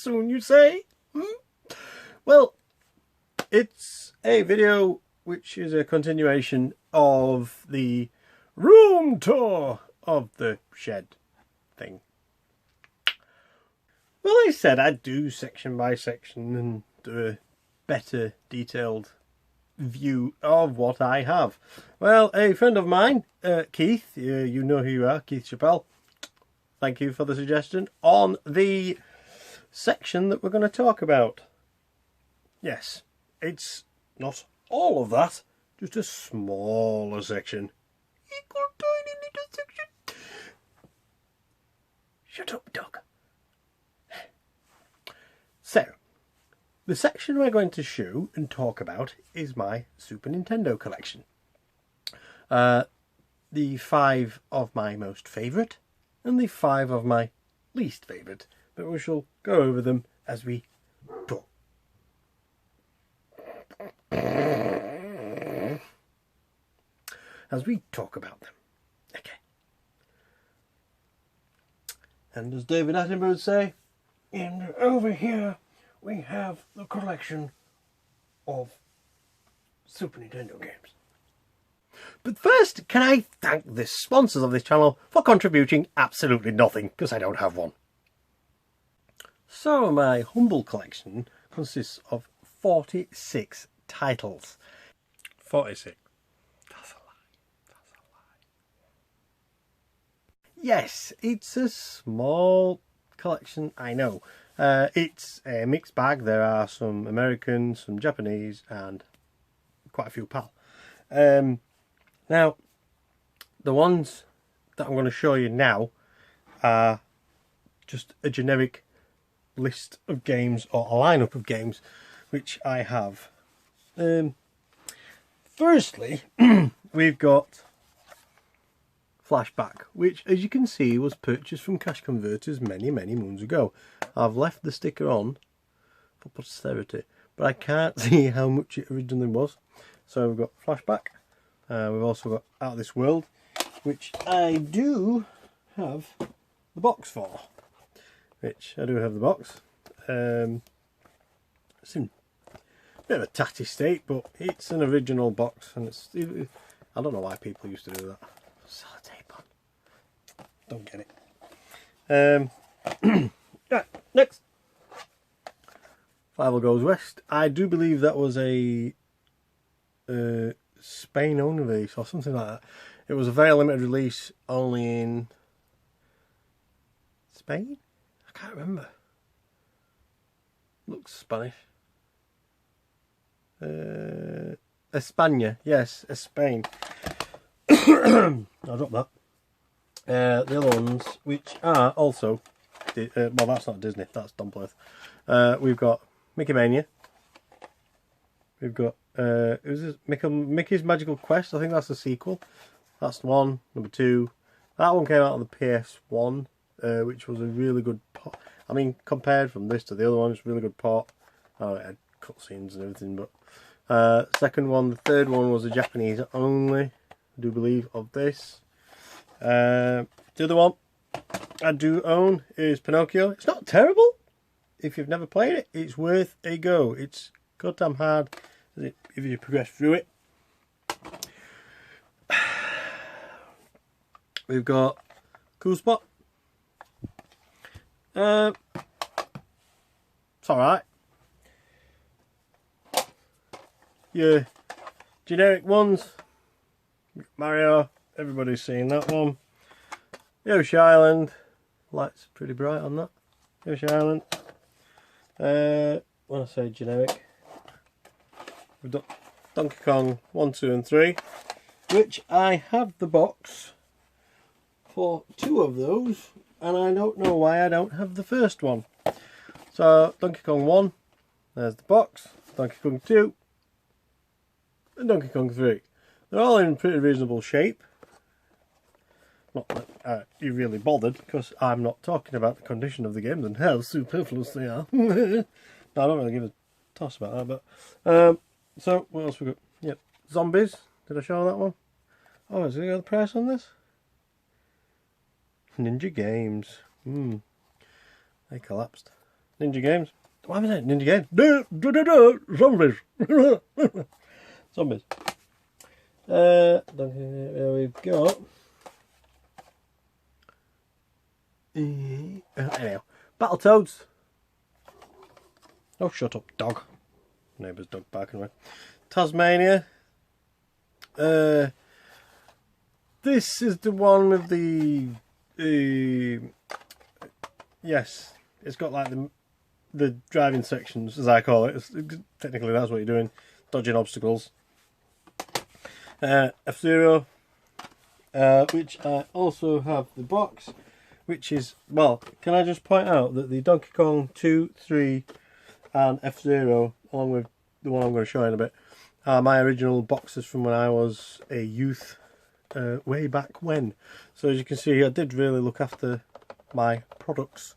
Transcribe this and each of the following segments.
soon, you say? Well, it's a video which is a continuation of the room tour of the shed thing. Well, I said I'd do section by section and do a better detailed view of what I have. Well, a friend of mine, Keith, you know who you are, Keith Chappelle. Thank you for the suggestion on the section that we're going to talk about. Yes, it's not all of that, just a smaller section. Equal tiny little section. Shut up, dog. So, the section we're going to show and talk about is my Super Nintendo collection. The 5 of my most favourite and the 5 of my least favourite, but we shall go over them as we talk. As we talk about them. Okay. And as David Attenborough would say, and over here we have the collection of Super Nintendo games. But first, can I thank the sponsors of this channel for contributing absolutely nothing, because I don't have one. So my humble collection consists of 46 titles. 46. That's a lie. That's a lie. Yes, it's a small collection, I know. It's a mixed bag. There are some American, some Japanese, and quite a few PAL. Now, the ones that I'm going to show you now are just a generic list of games, or a lineup of games, which I have. Firstly, we've got Flashback, which, as you can see, was purchased from Cash Converters many moons ago. I've left the sticker on for posterity, but I can't see how much it originally was. So we've got Flashback. We've also got Out of This World, which I do have the box for. Which I do have the box. It's in a bit of a tatty state, but it's an original box, and it's. I don't know why people used to do that. Sellotape on. Don't get it. Right, next. Fievel Goes West. I do believe that was a Spain only release or something like that. It was a very limited release, only in Spain? I can't remember. Looks Spanish. España, yes, Spain. I'll drop that. The other ones, which are also, well, that's not Disney, that's Dumpleth. We've got Mickey Mania. We've got Mickey's Magical Quest. I think that's the sequel. That's one. Number 2. That one came out on the PS1, which was a really good port. I mean, compared from this to the other one, it's a really good port. Oh, it had cutscenes and everything, but second one, the third one was a Japanese only, I do believe, of this. The other one I do own is Pinocchio. It's not terrible. If you've never played it, it's worth a go. It's goddamn hard if you progress through it. We've got Cool Spot. It's alright. Yeah, generic ones. Mario, everybody's seen that one. Yoshi Island. Lights pretty bright on that. Yoshi Island. When I say generic, we've got Donkey Kong 1, 2 and 3, which I have the box for 2 of those, and I don't know why I don't have the first one. So Donkey Kong 1, there's the box. Donkey Kong 2 and Donkey Kong 3. They're all in pretty reasonable shape. Not that you really bothered, because I'm not talking about the condition of the games and how superfluous they are. No, I don't really give a toss about that, but so what else we got? Yep, Zombies. Did I show that one? Oh, has it got the price on this? Ninja Games. They collapsed. Ninja Games. Why am I saying Ninja Games? Zombies. Zombies. Here we've got. Anyhow, Battletoads. Oh, shut up, dog. Neighbour's dog barking away. Tasmania. This is the one with the. Yes, it's got like the driving sections, as I call it. Technically, that's what you're doing, dodging obstacles. F-Zero, which I also have the box, which is, well, can I just point out that the Donkey Kong 2, 3 and F-Zero, along with the one I'm going to show in a bit, are my original boxes from when I was a youth, way back when. So as you can see, I did really look after my products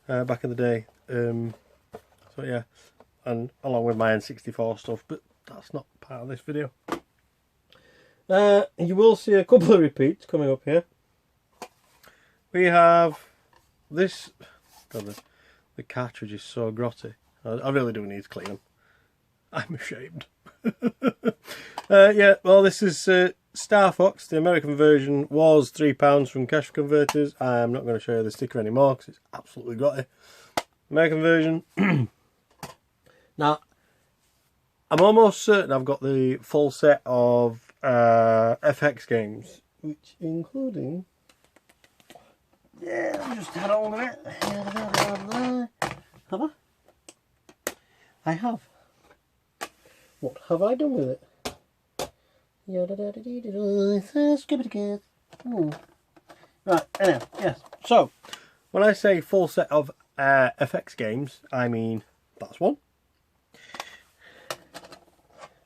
back in the day. So yeah, and along with my N64 stuff, but that's not part of this video. You will see a couple of repeats coming up here. We have this. God, the cartridge is so grotty. I really do need to clean them. I'm ashamed. Yeah, well, this is Star Fox. The American version was £3 from Cash Converters. I'm not going to show you the sticker anymore because it's absolutely grotty. American version. Now, I'm almost certain I've got the full set of FX games, which including. Yeah, I'll just had all of it. Have I? I have. What have I done with it? Right, anyway, yes. So, when I say full set of FX games, I mean that's one.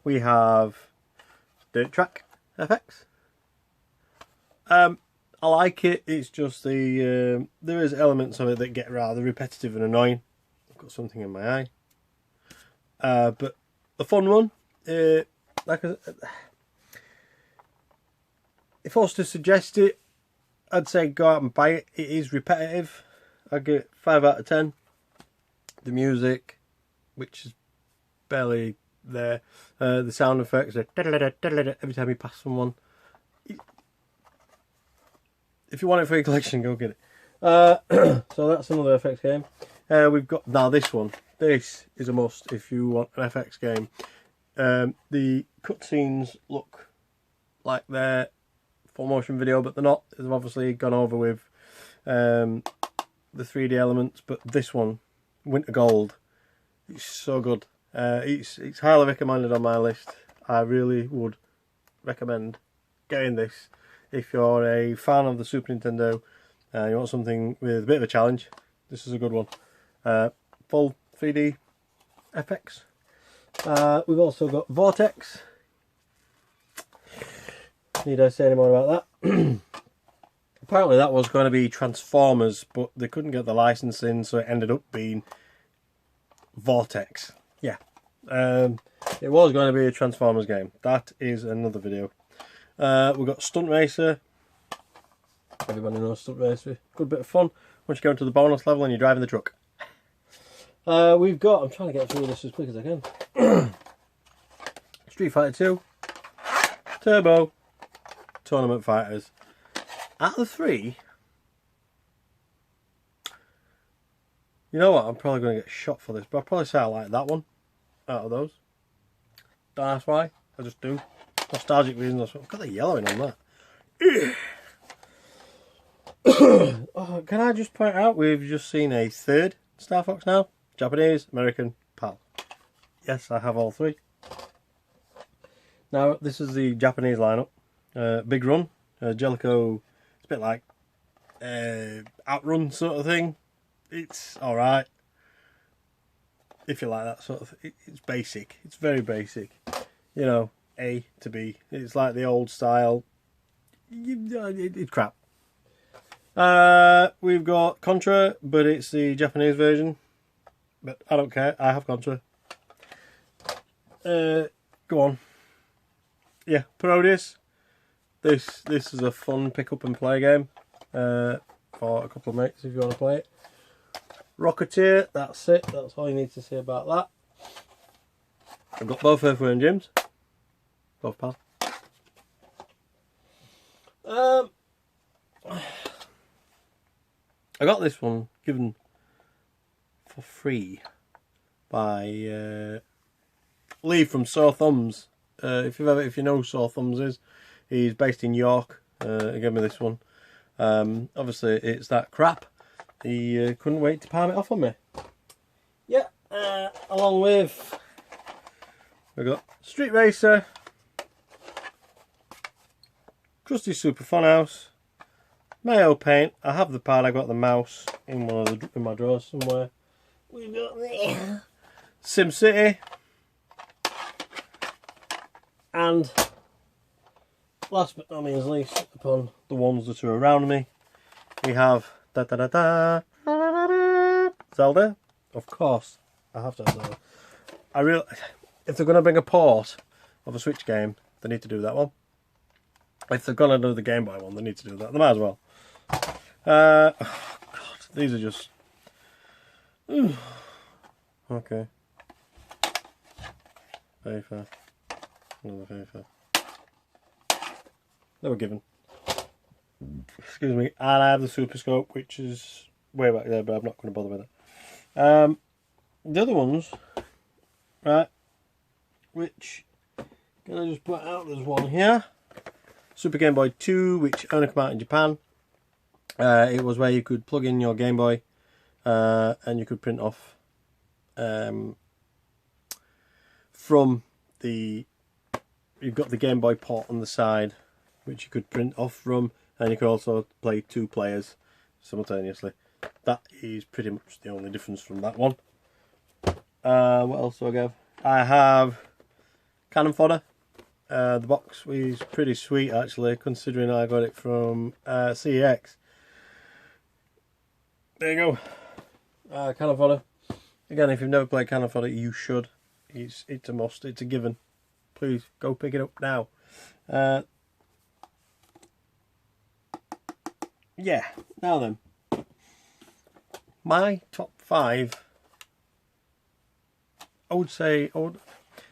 We have Dirt Track FX. I like it. It's just the there is elements of it that get rather repetitive and annoying. I've got something in my eye. But a fun one. Like if I was to suggest it, I'd say go out and buy it. It is repetitive. I'd give it 5 out of 10. The music, which is barely there. The sound effects are every time you pass someone. If you want it for your collection, go get it. So that's another FX game. We've got now this one. This is a must if you want an FX game. The cutscenes look like they're full motion video, but they're not. They've obviously gone over with the 3D elements. But this one, Winter Gold, it's so good. It's highly recommended on my list. I really would recommend getting this if you're a fan of the Super Nintendo and you want something with a bit of a challenge. This is a good one. Full 3D FX. We've also got Vortex. Need I say any more about that? Apparently that was going to be Transformers, but they couldn't get the licensing, so it ended up being Vortex. Yeah. It was going to be a Transformers game. That is another video. We've got Stunt Racer. Everybody knows Stunt Racer. Good bit of fun once you go into the bonus level and you're driving the truck. We've got, I'm trying to get through this as quick as I can. Street Fighter 2, Turbo, Tournament Fighters. Out of the 3, you know what, I'm probably going to get shot for this, but I'll probably say I like that one out of those. Don't ask why, I just do. Nostalgic reasons. I've got the yellowing on that. Oh, can I just point out we've just seen a third Star Fox now? Japanese, American, PAL. Yes, I have all 3. Now, this is the Japanese lineup. Big Run, Jellicoe. It's a bit like Outrun sort of thing. It's alright. If you like that sort of thing. It's basic. It's very basic. You know, A to B. It's like the old style. It's crap. We've got Contra, but it's the Japanese version. But I don't care. I have Contra. Go on. Yeah, Parodius. This is a fun pick up and play game for a couple of mates if you want to play it. Rocketeer, that's it. That's all you need to say about that. I've got both Earthworm Jims. Both pals. I got this one given for free by Lee from Sore Thumbs. If you know who Sore Thumbs is, he's based in York. He gave me this one. Obviously, it's that crap. He couldn't wait to palm it off on me. Yeah, along with we got Street Racer, Krusty Super Funhouse, Mayo Paint. I have the pad. I got the mouse in in my drawers somewhere. We've got the SimCity, and last but not least, upon the ones that are around me, we have Zelda. Of course, I have to have Zelda. If they're going to bring a port of a Switch game, they need to do that one. If they're going to do the Game Boy one, they need to do that. They might as well. Oh God, these are just... Okay. Very fair. Another very fair. They were given. Excuse me. And I have the Super Scope, which is way back there, but I'm not going to bother with it. The other ones, right, which can I just put out? There's one here. Super Game Boy 2, which only came out in Japan. It was where you could plug in your Game Boy and you could print off from the... You've got the Game Boy port on the side, which you could print off from, and you could also play 2 players simultaneously. That is pretty much the only difference from that one. What else do I have? I have Cannon Fodder. The box is pretty sweet actually, considering I got it from CEX. There you go. Cannon Fodder. Again, if you've never played Cannon Fodder, you should. It's a must. It's a given. Please go pick it up now. Yeah. Now then, my top 5. I would say,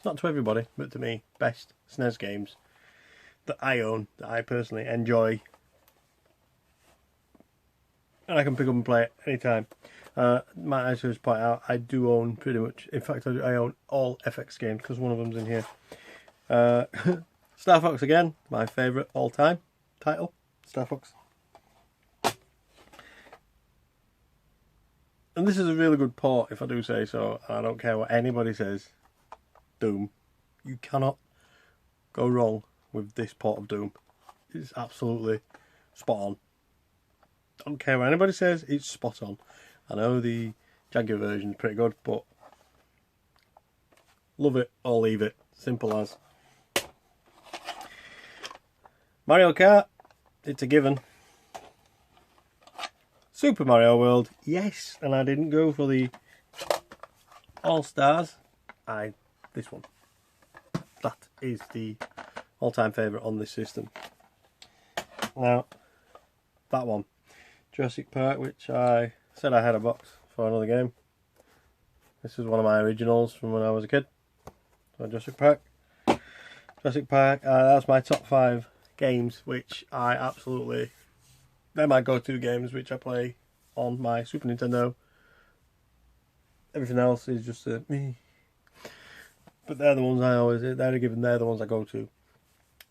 not to everybody, but to me, best SNES games that I own, that I personally enjoy, and I can pick up and play it anytime. Might I just point out, I do own pretty much, in fact I own all FX games, because one of them's in here. Star Fox again, my favourite all-time title, Star Fox. And this is a really good port, if I do say so. I don't care what anybody says. Doom. You cannot go wrong with this port of Doom. It's absolutely spot on. Don't care what anybody says, it's spot on. I know the Jaguar version is pretty good, but love it or leave it. Simple as. Mario Kart, it's a given. Super Mario World, yes, and I didn't go for the All-Stars. This one. That is the all-time favourite on this system. Now, that one, Jurassic Park, which I said I had a box for another game. This is one of my originals from when I was a kid. So Jurassic Park. That's my top 5 games, which I absolutely... They're my go-to games, which I play on my Super Nintendo. Everything else is just me. But they're the ones I always... They're the ones I go to.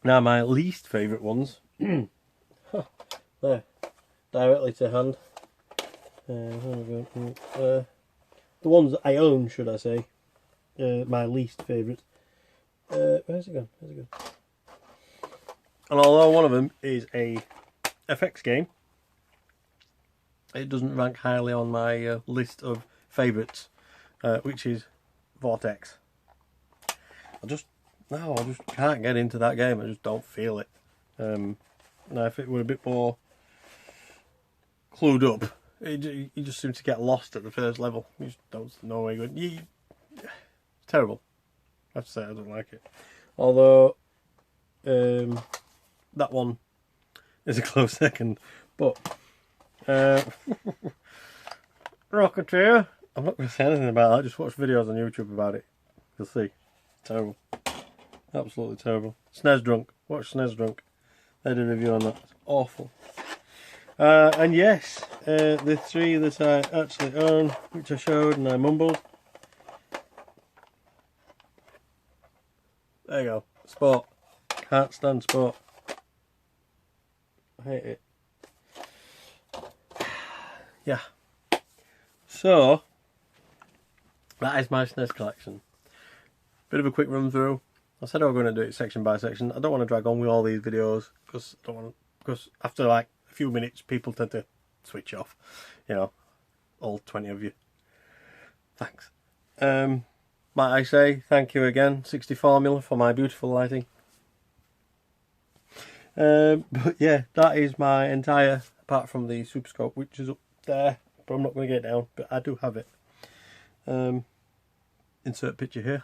Now, my least favourite ones... there. Directly to hand. The ones that I own, should I say. My least favourite. Where's it gone? And although one of them is a FX game, it doesn't rank highly on my list of favourites, which is Vortex. I just can't get into that game. I just don't feel it. Now, if it were a bit more clued up, you just seem to get lost at the first level. You just don't know where you're going. It's terrible. I have to say I don't like it. Although that one is a close second. But Rocketeer. I'm not going to say anything about that, just watch videos on YouTube about it. You'll see. Terrible. Absolutely terrible. SNES Drunk. Watch SNES Drunk. They did a review on that. It's awful. And yes, the three that I actually own, which I showed and I mumbled. There you go. Sport. Can't stand sport. I hate it. Yeah. So, that is my SNES collection. Bit of a quick run through. I said I was going to do it section by section. I don't want to drag on with all these videos because after like a few minutes people tend to switch off. You know, all 20 of you. Thanks. Might I say thank you again, 60 Formula, for my beautiful lighting. But yeah, that is my entire, apart from the Super Scope, which is up there, but I'm not going to get it down, but I do have it. Insert picture here.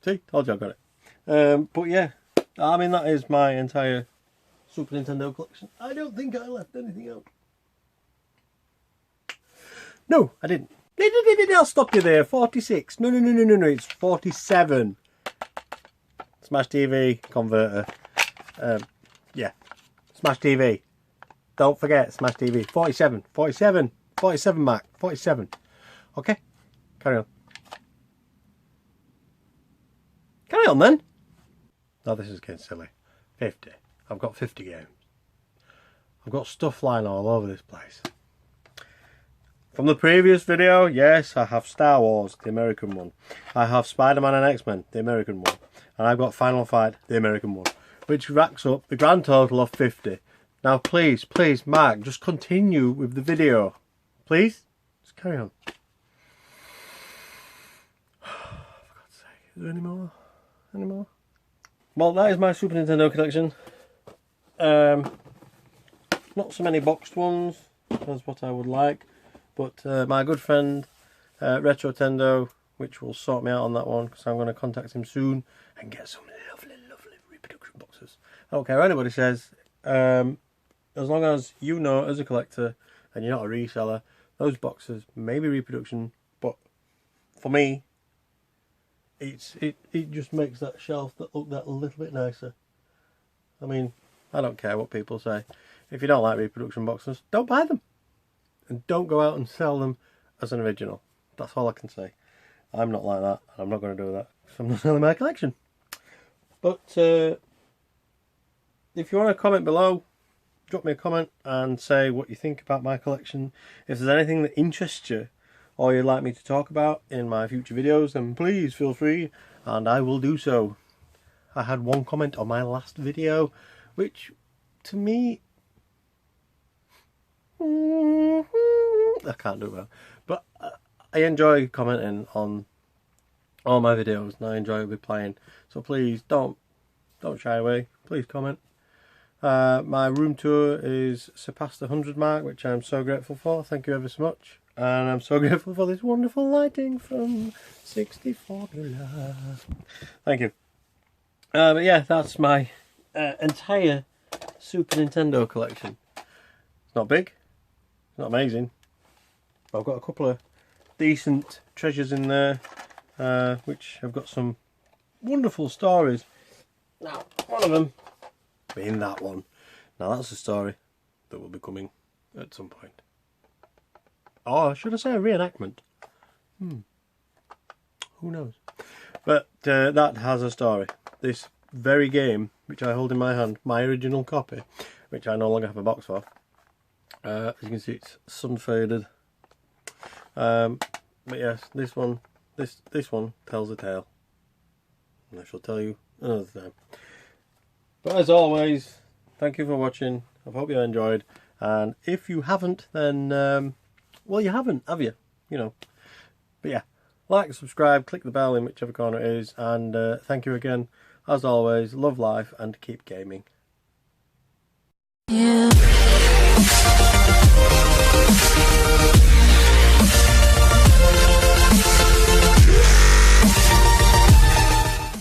See, told you I got it. But yeah, I mean, that is my entire Super Nintendo collection. I don't think I left anything out. No, I didn't. I'll stop you there. 46. No, it's 47. Smash TV converter. Yeah, Smash TV. Don't forget Smash TV. 47. 47. 47, Mac. 47. Okay, carry on. Carry on then. No, this is getting silly. 50. I've got 50 games. I've got stuff lying all over this place. From the previous video, yes, I have Star Wars, the American one. I have Spider-Man and X-Men, the American one. And I've got Final Fight, the American one. Which racks up the grand total of 50. Now please, Mark, just continue with the video. Please? Just carry on. For God's sake, is there any more? Any more? Well, that is my Super Nintendo collection. Not so many boxed ones as what I would like. But my good friend Retrotendo, which will sort me out on that one, because I'm going to contact him soon and get some lovely reproduction boxes. I don't care what anybody says, as long as you know as a collector and you're not a reseller, those boxes may be reproduction, but for me, it just makes that shelf look that little bit nicer. I mean, I don't care what people say. If you don't like reproduction boxes, don't buy them. And don't go out and sell them as an original. That's all I can say. I'm not like that, and I'm not going to do that, because I'm not selling my collection. But if you want to comment below, drop me a comment and say what you think about my collection. If there's anything that interests you, or you'd like me to talk about in my future videos, then please feel free, and I will do so. I had one comment on my last video, which, to me, I can't do well, but I enjoy commenting on all my videos, and I enjoy replying. So please don't shy away. Please comment. My room tour is surpassed the 100 mark, which I'm so grateful for. Thank you ever so much, and I'm so grateful for this wonderful lighting from 60 Formula. Thank you. But yeah, that's my entire Super Nintendo collection. It's not big. Not amazing. I've got a couple of decent treasures in there, which have got some wonderful stories. Now, one of them being that one. Now, that's a story that will be coming at some point. Or should I say a reenactment? Who knows? But that has a story. This very game, which I hold in my hand, my original copy, which I no longer have a box for. As you can see, it's sun faded. But yes, this one tells a tale, and I shall tell you another time. But as always, thank you for watching. I hope you enjoyed, and if you haven't, then well, you haven't, have you? You know. But yeah, like, subscribe, click the bell in whichever corner it is, and thank you again. As always, love life and keep gaming.